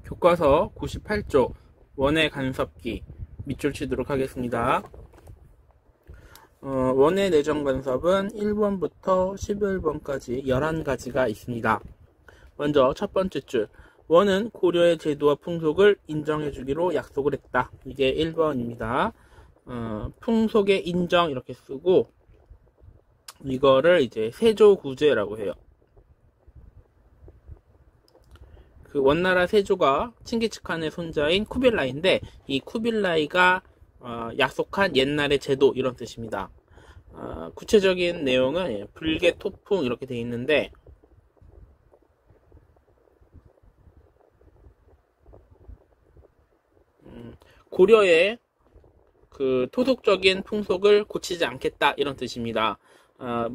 교과서 98쪽 원의 간섭기 밑줄 치도록 하겠습니다. 원의 내정 간섭은 1번부터 11번까지 11가지가 있습니다. 먼저 첫 번째 줄, 원은 고려의 제도와 풍속을 인정해주기로 약속을 했다. 이게 1번입니다. 풍속의 인정 이렇게 쓰고, 이거를 이제 세조구제라고 해요. 그 원나라 세조가 칭기즈칸의 손자인 쿠빌라이인데, 이 쿠빌라이가 약속한 옛날의 제도 이런 뜻입니다. 구체적인 내용은 불개 토풍 이렇게 되어 있는데, 고려의 그 토속적인 풍속을 고치지 않겠다 이런 뜻입니다.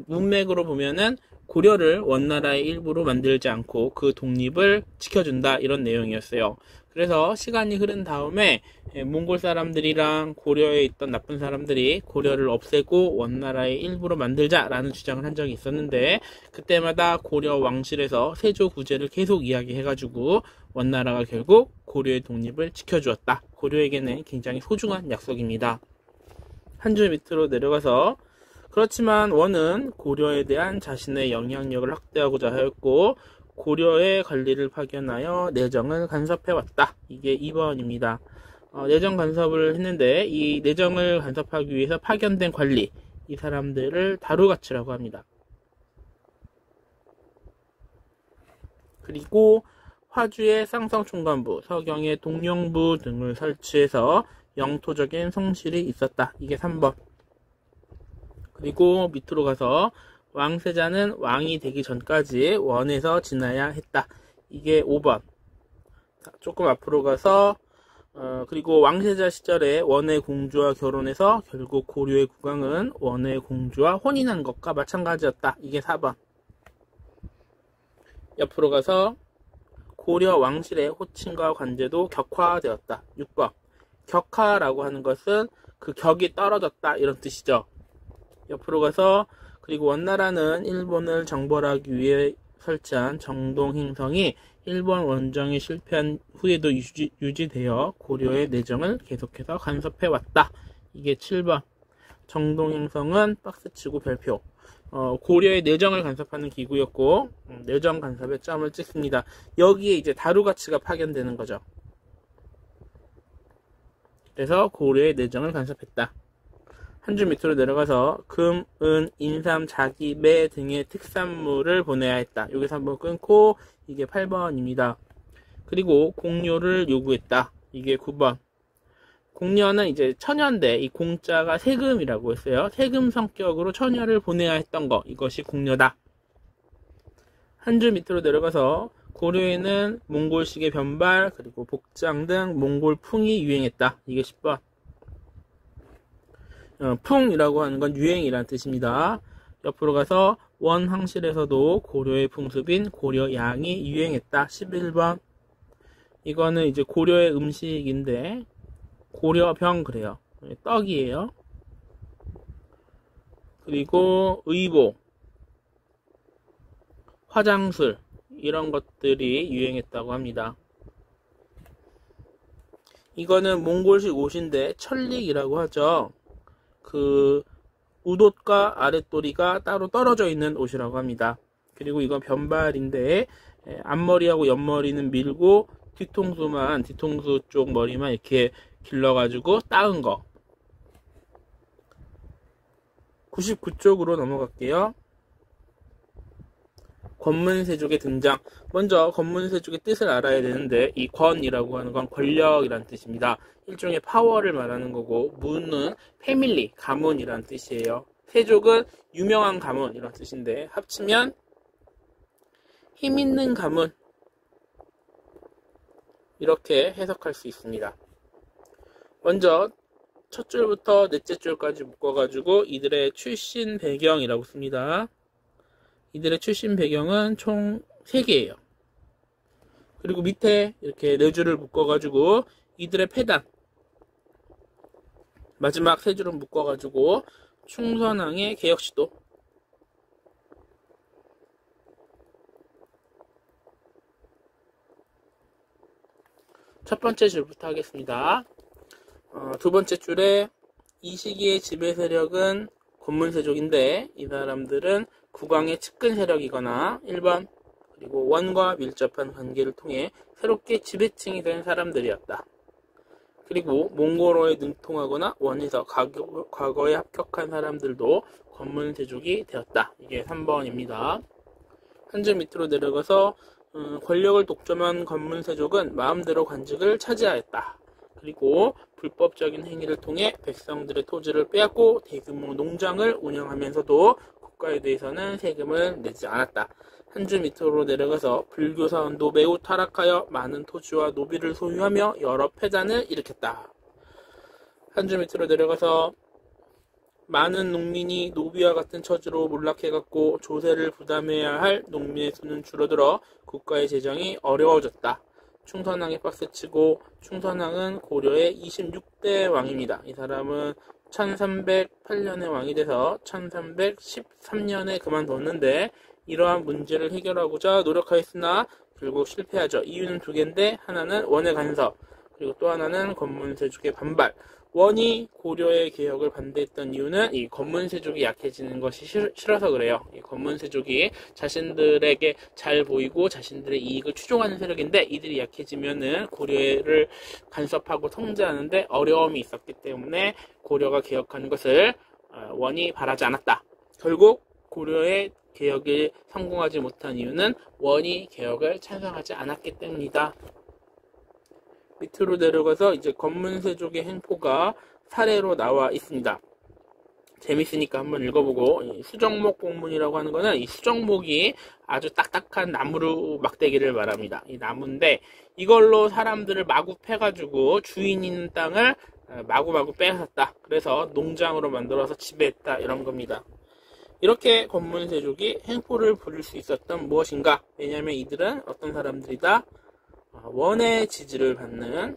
문맥으로 보면은 고려를 원나라의 일부로 만들지 않고 그 독립을 지켜준다 이런 내용이었어요. 그래서 시간이 흐른 다음에 몽골 사람들이랑 고려에 있던 나쁜 사람들이 고려를 없애고 원나라의 일부로 만들자라는 주장을 한 적이 있었는데, 그때마다 고려 왕실에서 세조구제를 계속 이야기해가지고 원나라가 결국 고려의 독립을 지켜주었다. 고려에게는 굉장히 소중한 약속입니다. 한 줄 밑으로 내려가서, 그렇지만 원은 고려에 대한 자신의 영향력을 확대하고자 하였고 고려의 관리를 파견하여 내정을 간섭해왔다. 이게 2번입니다. 내정 간섭을 했는데 이 내정을 간섭하기 위해서 파견된 관리, 이 사람들을 다루가치라고 합니다. 그리고 화주의 쌍성총관부, 서경의 동령부 등을 설치해서 영토적인 성실이 있었다. 이게 3번. 그리고 밑으로 가서 왕세자는 왕이 되기 전까지 원에서 지나야 했다. 이게 5번. 조금 앞으로 가서 그리고 왕세자 시절에 원의 공주와 결혼해서 결국 고려의 국왕은 원의 공주와 혼인한 것과 마찬가지였다. 이게 4번. 옆으로 가서 고려 왕실의 호칭과 관제도 격화되었다. 6번. 격화라고 하는 것은 그 격이 떨어졌다 이런 뜻이죠. 옆으로 가서 그리고 원나라는 일본을 정벌하기 위해 설치한 정동행성이 일본 원정에 실패한 후에도 유지되어 고려의 내정을 계속해서 간섭해왔다. 이게 7번. 정동행성은 박스치고 별표. 고려의 내정을 간섭하는 기구였고 내정 간섭에 점을 찍습니다. 여기에 이제 다루가치가 파견되는 거죠. 그래서 고려의 내정을 간섭했다. 한 줄 밑으로 내려가서 금, 은, 인삼, 자기, 매 등의 특산물을 보내야 했다. 여기서 한번 끊고 이게 8번입니다. 그리고 공료를 요구했다. 이게 9번. 공료는 이제 처녀인데 이 공자가 세금이라고 했어요. 세금 성격으로 처녀를 보내야 했던 거, 이것이 공료다. 한 줄 밑으로 내려가서 고려에는 몽골식의 변발 그리고 복장 등 몽골풍이 유행했다. 이게 10번. 풍이라고 하는 건 유행이라는 뜻입니다. 옆으로 가서 원황실에서도 고려의 풍습인 고려양이 유행했다. 11번. 이거는 이제 고려의 음식인데 고려병 그래요. 떡이에요. 그리고 의복, 화장술 이런 것들이 유행했다고 합니다. 이거는 몽골식 옷인데 철릭이라고 하죠. 그 웃옷과 아랫도리가 따로 떨어져 있는 옷이라고 합니다. 그리고 이건 변발인데 앞머리하고 옆머리는 밀고 뒤통수 쪽 머리만 이렇게 길러가지고 따은 거. 99쪽으로 넘어갈게요. 권문세족의 등장. 먼저 권문세족의 뜻을 알아야 되는데 이 권이라고 하는 건 권력이란 뜻입니다. 일종의 파워를 말하는 거고 문은 패밀리, 가문이란 뜻이에요. 세족은 유명한 가문 이런 뜻인데 합치면 힘있는 가문 이렇게 해석할 수 있습니다. 먼저 첫 줄부터 넷째 줄까지 묶어가지고 이들의 출신 배경이라고 씁니다. 이들의 출신 배경은 총 3개예요. 그리고 밑에 이렇게 4줄을 묶어가지고 이들의 패단, 마지막 3줄을 묶어가지고 충선왕의 개혁시도, 첫 번째 줄부터 하겠습니다. 두 번째 줄에 이 시기의 지배 세력은 권문세족인데 이 사람들은 국왕의 측근 세력이거나 1번 그리고 원과 밀접한 관계를 통해 새롭게 지배층이 된 사람들이었다. 그리고 몽고로에 능통하거나 원에서 과거에 합격한 사람들도 권문세족이 되었다. 이게 3번입니다. 한 줄 밑으로 내려가서 권력을 독점한 권문세족은 마음대로 관직을 차지하였다. 그리고 불법적인 행위를 통해 백성들의 토지를 빼앗고 대규모 농장을 운영하면서도 국가에 대해서는 세금을 내지 않았다. 한 줄 밑으로 내려가서 불교 사원도 매우 타락하여 많은 토지와 노비를 소유하며 여러 폐단을 일으켰다. 한 줄 밑으로 내려가서 많은 농민이 노비와 같은 처지로 몰락해갔고 조세를 부담해야 할 농민의 수는 줄어들어 국가의 재정이 어려워졌다. 충선왕이 박스치고 충선왕은 고려의 26대 왕입니다. 이 사람은 1308년에 왕이 돼서 1313년에 그만뒀는데 이러한 문제를 해결하고자 노력하였으나 결국 실패하죠. 이유는 두 개인데 하나는 원의 간섭 그리고 또 하나는 권문세족의 반발. 원이 고려의 개혁을 반대했던 이유는 이 권문세족이 약해지는 것이 싫어서 그래요. 이 권문세족이 자신들에게 잘 보이고 자신들의 이익을 추종하는 세력인데 이들이 약해지면은 고려를 간섭하고 통제하는데 어려움이 있었기 때문에 고려가 개혁하는 것을 원이 바라지 않았다. 결국 고려의 개혁이 성공하지 못한 이유는 원이 개혁을 찬성하지 않았기 때문이다. 밑으로 내려가서 이제 권문세족의 행포가 사례로 나와 있습니다. 재밌으니까 한번 읽어보고 수정목 공문이라고 하는 거는 이 수정목이 아주 딱딱한 나무로 막대기를 말합니다. 이 나무인데 이걸로 사람들을 마구 패가지고 주인 있는 땅을 마구마구 빼앗았다. 그래서 농장으로 만들어서 지배했다 이런 겁니다. 이렇게 권문세족이 행포를 부릴 수 있었던 무엇인가? 왜냐하면 이들은 어떤 사람들이다? 원의 지지를 받는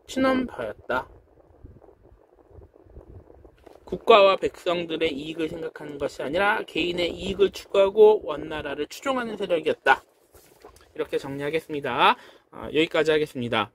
친원파였다. 국가와 백성들의 이익을 생각하는 것이 아니라 개인의 이익을 추구하고 원나라를 추종하는 세력이었다. 이렇게 정리하겠습니다. 여기까지 하겠습니다.